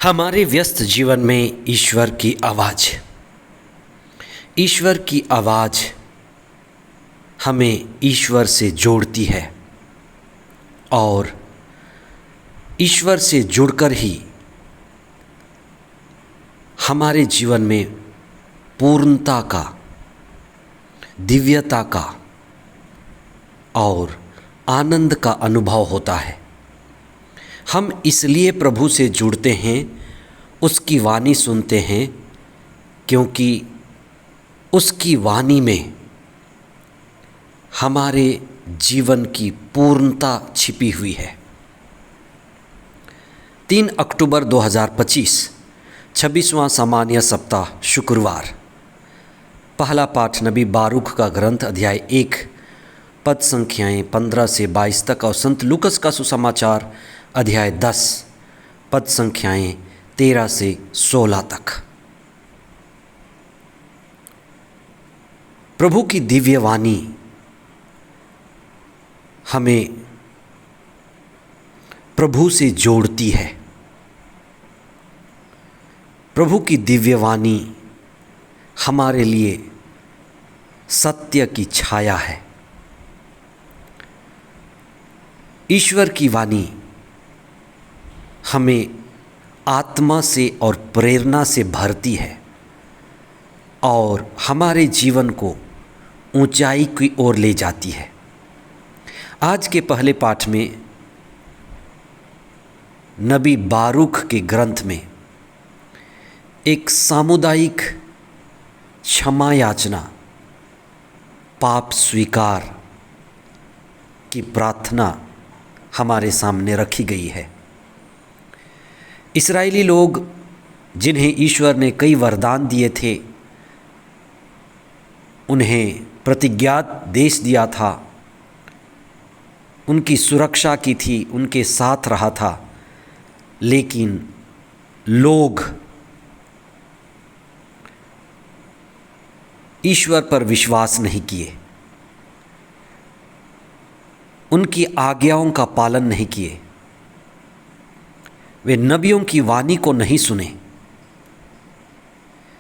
हमारे व्यस्त जीवन में ईश्वर की आवाज़ हमें ईश्वर से जोड़ती है और ईश्वर से जुड़कर ही हमारे जीवन में पूर्णता का, दिव्यता का और आनंद का अनुभव होता है। हम इसलिए प्रभु से जुड़ते हैं, उसकी वाणी सुनते हैं, क्योंकि उसकी वाणी में हमारे जीवन की पूर्णता छिपी हुई है। 3 अक्टूबर 2025 26वां सामान्य सप्ताह शुक्रवार। पहला पाठ नबी बारूक का ग्रंथ अध्याय 1 पद संख्याएं 15 से 22 तक और संत लूकस का सुसमाचार अध्याय 10 पद संख्याएं 13 से 16 तक। प्रभु की दिव्य वाणी हमें प्रभु से जोड़ती है। प्रभु की दिव्य वाणी हमारे लिए सत्य की छाया है। ईश्वर की वाणी हमें आत्मा से और प्रेरणा से भरती है और हमारे जीवन को ऊंचाई की ओर ले जाती है। आज के पहले पाठ में नबी बारूक के ग्रंथ में एक सामुदायिक क्षमा याचना, पाप स्वीकार की प्रार्थना हमारे सामने रखी गई है। इस्राएली लोग, जिन्हें ईश्वर ने कई वरदान दिए थे, उन्हें प्रतिज्ञात देश दिया था, उनकी सुरक्षा की थी, उनके साथ रहा था, लेकिन लोग ईश्वर पर विश्वास नहीं किए, उनकी आज्ञाओं का पालन नहीं किए, वे नबियों की वाणी को नहीं सुने।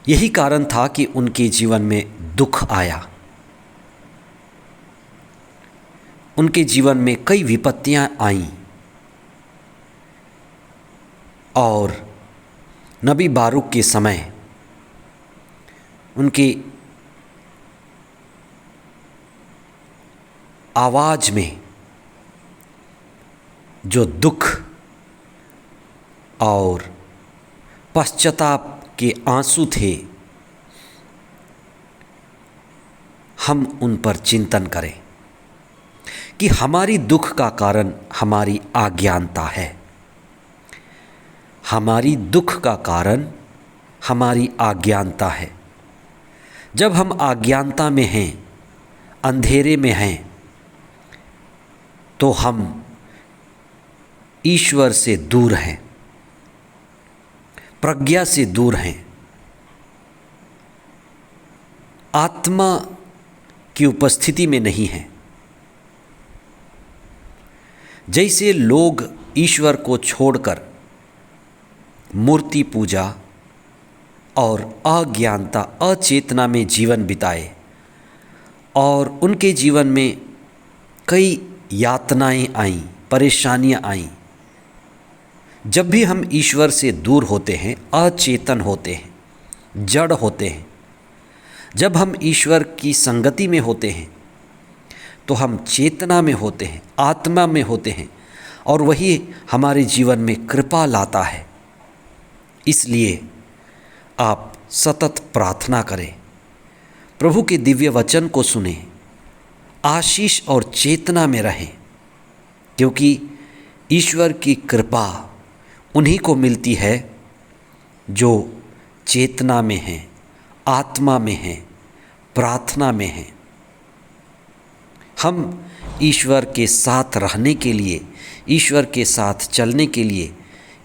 यही कारण था कि उनके जीवन में दुख आया, उनके जीवन में कई विपत्तियां आईं और नबी बारूक के समय उनकी आवाज़ में जो दुख और पश्चाताप के आंसू थे, हम उन पर चिंतन करें कि हमारी दुख का कारण हमारी अज्ञानता है। हमारी दुख का कारण हमारी अज्ञानता है। जब हम अज्ञानता में हैं, अंधेरे में हैं, तो हम ईश्वर से दूर हैं, प्रज्ञा से दूर हैं, आत्मा की उपस्थिति में नहीं हैं। जैसे लोग ईश्वर को छोड़कर मूर्ति पूजा और अज्ञानता, अचेतना में जीवन बिताए और उनके जीवन में कई यातनाएं आईं, परेशानियां आईं। जब भी हम ईश्वर से दूर होते हैं, अचेतन होते हैं, जड़ होते हैं, जब हम ईश्वर की संगति में होते हैं, तो हम चेतना में होते हैं, आत्मा में होते हैं और वही हमारे जीवन में कृपा लाता है। इसलिए आप सतत प्रार्थना करें, प्रभु के दिव्य वचन को सुनें, आशीष और चेतना में रहें, क्योंकि ईश्वर की कृपा उन्हीं को मिलती है जो चेतना में हैं, आत्मा में हैं, प्रार्थना में हैं। हम ईश्वर के साथ रहने के लिए, ईश्वर के साथ चलने के लिए,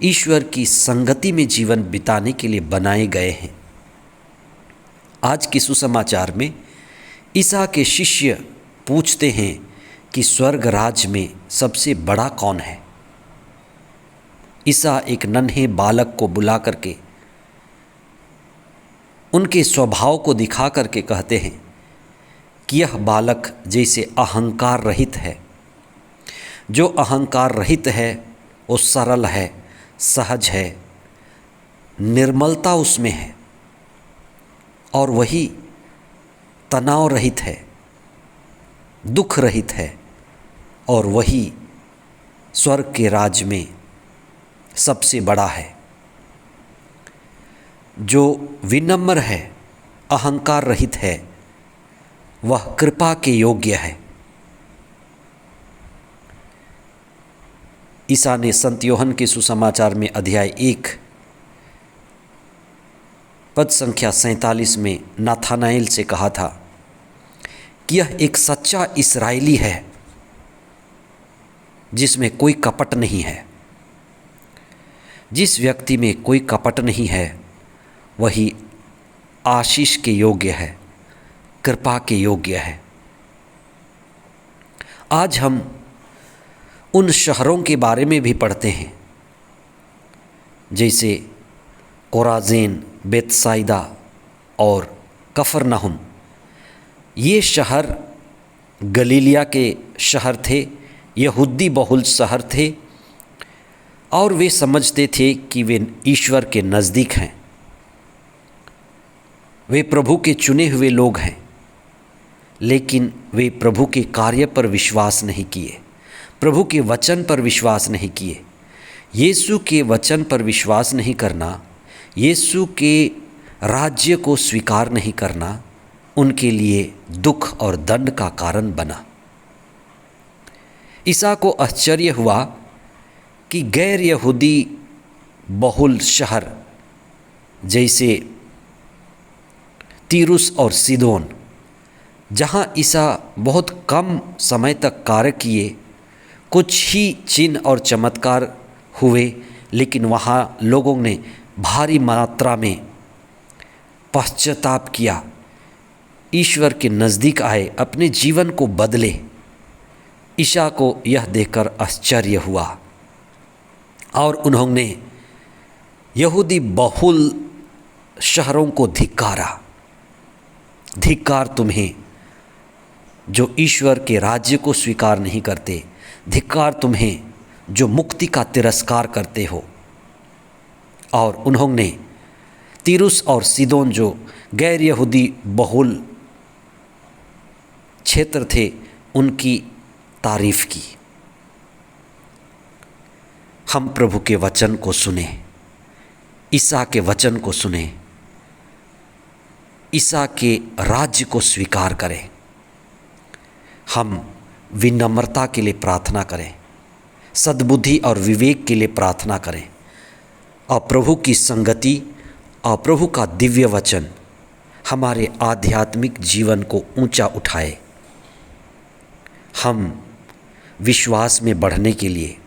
ईश्वर की संगति में जीवन बिताने के लिए बनाए गए हैं। आज के सुसमाचार में ईसा के शिष्य पूछते हैं कि स्वर्ग राज्य में सबसे बड़ा कौन है। ईसा एक नन्हे बालक को बुला करके उनके स्वभाव को दिखा करके कहते हैं कि यह बालक जैसे अहंकार रहित है। जो अहंकार रहित है वो सरल है, सहज है, निर्मलता उसमें है, और वही तनाव रहित है, दुख रहित है, और वही स्वर्ग के राज में सबसे बड़ा है। जो विनम्र है, अहंकार रहित है, वह कृपा के योग्य है। ईसा ने संत योहन के सुसमाचार में अध्याय 1 पद संख्या 47 में नाथानाएल से कहा था कि यह एक सच्चा इस्राएली है जिसमें कोई कपट नहीं है। जिस व्यक्ति में कोई कपट नहीं है वही आशीष के योग्य है, कृपा के योग्य है। आज हम उन शहरों के बारे में भी पढ़ते हैं जैसे कोराज़ीन, बेतसाइदा और कफरनहुम। ये शहर गलीलिया के शहर थे, यहूदी बहुल शहर थे, और वे समझते थे कि वे ईश्वर के नज़दीक हैं, वे प्रभु के चुने हुए लोग हैं। लेकिन वे प्रभु के कार्य पर विश्वास नहीं किए, प्रभु के वचन पर विश्वास नहीं किए। यीशु के वचन पर विश्वास नहीं करना, यीशु के राज्य को स्वीकार नहीं करना उनके लिए दुख और दंड का कारण बना। ईसा को आश्चर्य हुआ कि गैर यहूदी बहुल शहर जैसे तीरुस और सीदोन, जहाँ ईसा बहुत कम समय तक कार्य किए, कुछ ही चिन्ह और चमत्कार हुए, लेकिन वहाँ लोगों ने भारी मात्रा में पश्चाताप किया, ईश्वर के नज़दीक आए, अपने जीवन को बदले। ईसा को यह देखकर आश्चर्य हुआ और उन्होंने यहूदी बहुल शहरों को धिक्कारा। धिक्कार तुम्हें जो ईश्वर के राज्य को स्वीकार नहीं करते, धिक्कार तुम्हें जो मुक्ति का तिरस्कार करते हो। और उन्होंने तीरुस और सीदोन जो गैर यहूदी बहुल क्षेत्र थे उनकी तारीफ की। हम प्रभु के वचन को सुने, ईसा के वचन को सुने, ईसा के राज्य को स्वीकार करें। हम विनम्रता के लिए प्रार्थना करें, सद्बुद्धि और विवेक के लिए प्रार्थना करें, और प्रभु की संगति और प्रभु का दिव्य वचन हमारे आध्यात्मिक जीवन को ऊंचा उठाए। हम विश्वास में बढ़ने के लिए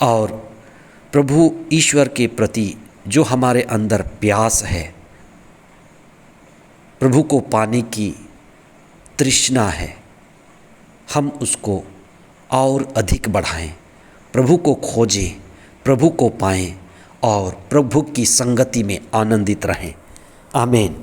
और प्रभु ईश्वर के प्रति जो हमारे अंदर प्यास है, प्रभु को पाने की तृष्णा है, हम उसको और अधिक बढ़ाएं, प्रभु को खोजें, प्रभु को पाएं और प्रभु की संगति में आनंदित रहें। आमीन।